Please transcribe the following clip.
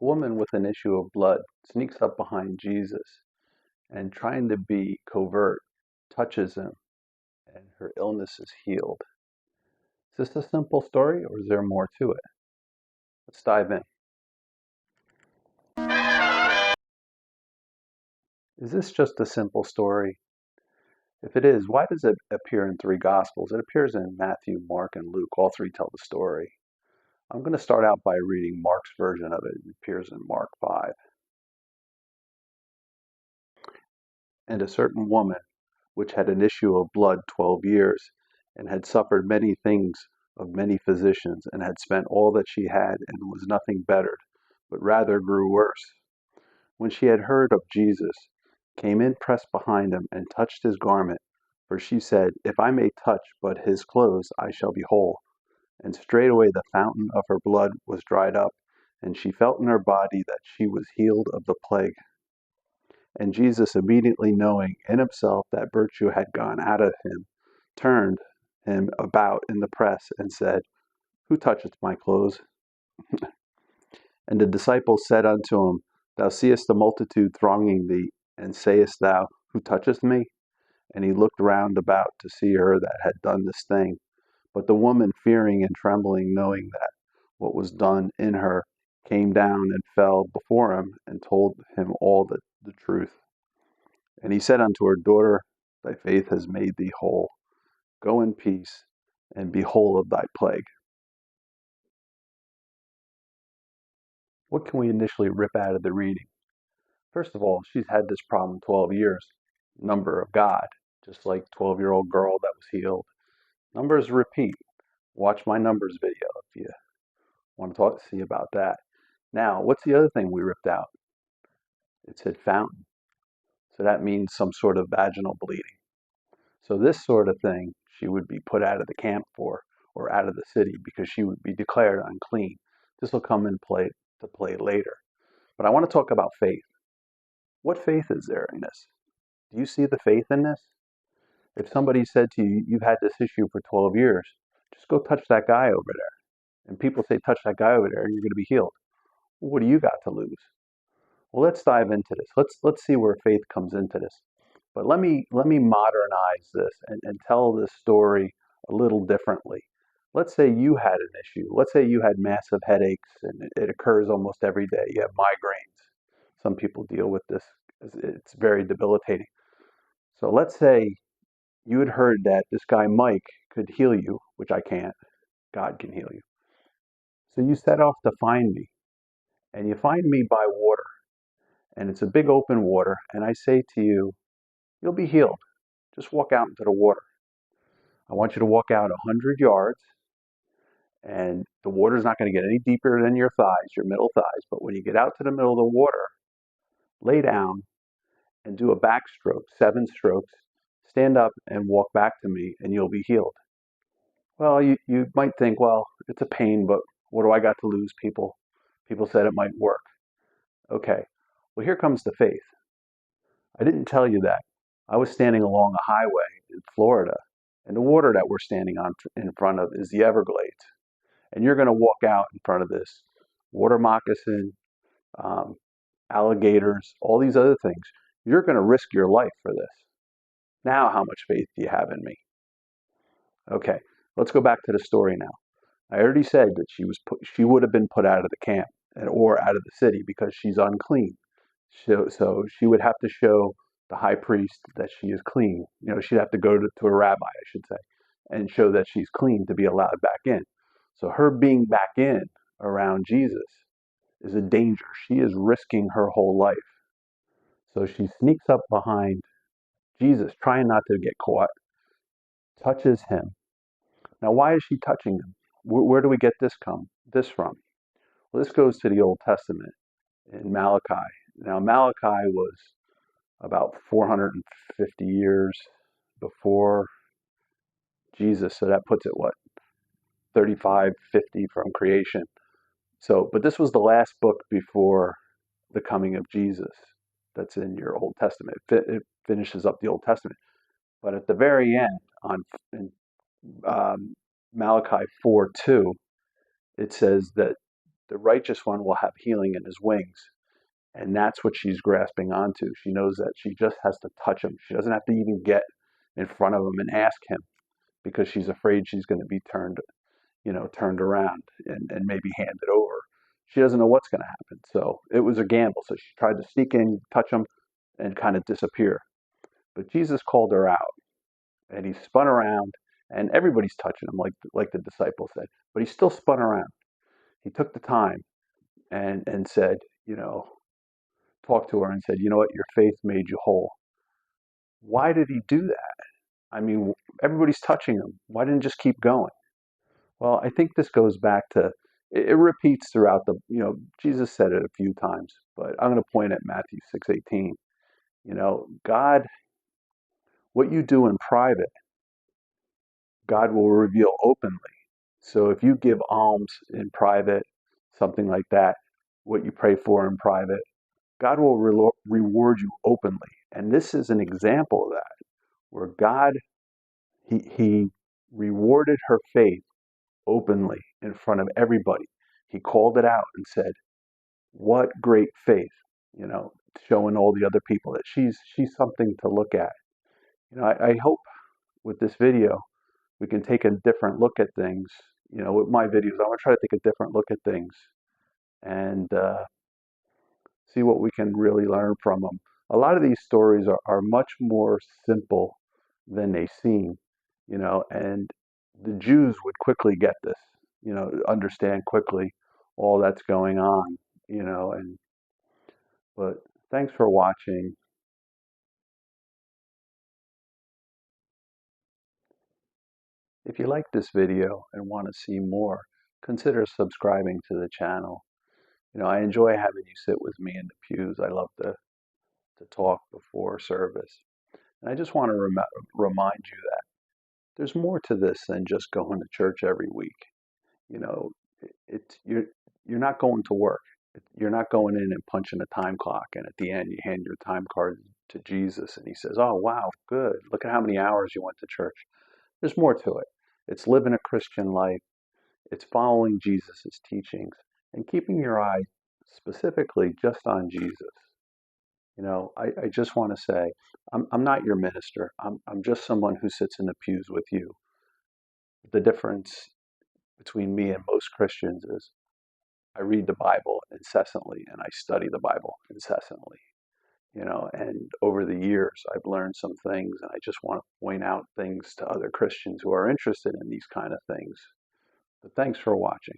A woman with an issue of blood sneaks up behind Jesus and, trying to be covert, touches him, and her illness is healed. Is this a simple story, or is there more to it? Let's dive in. Is this just a simple story? If it is, why does it appear in three Gospels? It appears in Matthew, Mark, and Luke. All three tell the story. I'm going to start out by reading Mark's version of it. It appears in Mark 5. And a certain woman, which had an issue of blood 12 years, and had suffered many things of many physicians, and had spent all that she had, and was nothing bettered, but rather grew worse. When she had heard of Jesus, came in, pressed behind him, and touched his garment. For she said, If I may touch but his clothes, I shall be whole. And straightway the fountain of her blood was dried up, and she felt in her body that she was healed of the plague. And Jesus, immediately knowing in himself that virtue had gone out of him, turned him about in the press, and said, Who toucheth my clothes? And the disciples said unto him, Thou seest the multitude thronging thee, and sayest thou, Who toucheth me? And he looked round about to see her that had done this thing. But the woman, fearing and trembling, knowing that what was done in her, came down and fell before him, and told him all the truth. And he said unto her, Daughter, thy faith has made thee whole. Go in peace, and be whole of thy plague. What can we initially rip out of the reading? First of all, she's had this problem 12 years. Number of God, just like 12-year-old girl that was healed. Numbers repeat. Watch my numbers video if you want to see about that. Now, what's the other thing we ripped out? It said fountain. So that means some sort of vaginal bleeding. So this sort of thing she would be put out of the camp for, or out of the city, because she would be declared unclean. This will come in play later. But I want to talk about faith. What faith is there in this? Do you see the faith in this? If somebody said to you, you've had this issue for 12 years, just go touch that guy over there. And people say, touch that guy over there and you're going to be healed. Well, what do you got to lose? Well, let's dive into this. Let's see where faith comes into this. But let me modernize this and tell this story a little differently. Let's say you had an issue. Let's say you had massive headaches, and it occurs almost every day. You have migraines. Some people deal with this. It's very debilitating. So let's say you had heard that this guy Mike could heal you, which I can't. God can heal you. So you set off to find me, and you find me by water, and it's a big open water, and I say to you, you'll be healed. Just walk out into the water. I want you to walk out 100 yards, and the water's not going to get any deeper than your thighs, your middle thighs, but when you get out to the middle of the water, lay down and do a backstroke, 7 strokes, stand up and walk back to me, and you'll be healed. Well, you might think, well, it's a pain, but what do I got to lose, people? People said it might work. Okay, well, here comes the faith. I didn't tell you that. I was standing along a highway in Florida, and the water that we're standing on in front of is the Everglades. And you're going to walk out in front of this water moccasin, um, alligators, all these other things. You're going to risk your life for this. Now, how much faith do you have in me? Okay, let's go back to the story now. I already said that she would have been put out of the camp or out of the city because she's unclean. So she would have to show the high priest that she is clean. She'd have to go to a rabbi, I should say, and show that she's clean to be allowed back in. So her being back in around Jesus is a danger. She is risking her whole life. So she sneaks up behind Jesus, trying not to get caught, touches him. Now, why is she touching him? Where do we get this from? Well, this goes to the Old Testament in Malachi. Now, Malachi was about 450 years before Jesus, so that puts it, 35, 50 from creation. But this was the last book before the coming of Jesus that's in your Old Testament. It finishes up the Old Testament. But at the very end, in Malachi 4:2, it says that the righteous one will have healing in his wings. And that's what she's grasping onto. She knows that she just has to touch him. She doesn't have to even get in front of him and ask him because she's afraid she's going to be turned around and maybe handed over. She doesn't know what's going to happen. So it was a gamble. So she tried to sneak in, touch him, and kind of disappear. But Jesus called her out, and he spun around, and everybody's touching him, like the disciples said. But he still spun around. He took the time and said, talked to her and said, you know what, your faith made you whole. Why did he do that? I mean, everybody's touching him. Why didn't he just keep going? Well, I think this goes back to, it repeats throughout Jesus said it a few times, but I'm going to point at Matthew 6:18. God, what you do in private, God will reveal openly. So if you give alms in private, something like that, what you pray for in private, God will reward you openly. And this is an example of that, where God, he rewarded her faith openly in front of everybody. He called it out and said, what great faith, showing all the other people that she's something to look at. I hope with this video we can take a different look at things. With my videos, I want to try to take a different look at things and see what we can really learn from them. A lot of these stories are much more simple than they seem, and the Jews would quickly get this, understand quickly all that's going on, but thanks for watching. If you like this video and want to see more, consider subscribing to the channel. I enjoy having you sit with me in the pews. I love to talk before service. And I just want to remind you that there's more to this than just going to church every week. You know, you're not going to work. You're not going in and punching a time clock, and at the end you hand your time card to Jesus, and he says, "Oh, wow, good. Look at how many hours you went to church." There's more to it. It's living a Christian life. It's following Jesus' teachings and keeping your eye specifically just on Jesus. I just want to say, I'm not your minister. I'm just someone who sits in the pews with you. The difference between me and most Christians is I read the Bible incessantly and I study the Bible incessantly. And over the years, I've learned some things, and I just want to point out things to other Christians who are interested in these kind of things. But thanks for watching.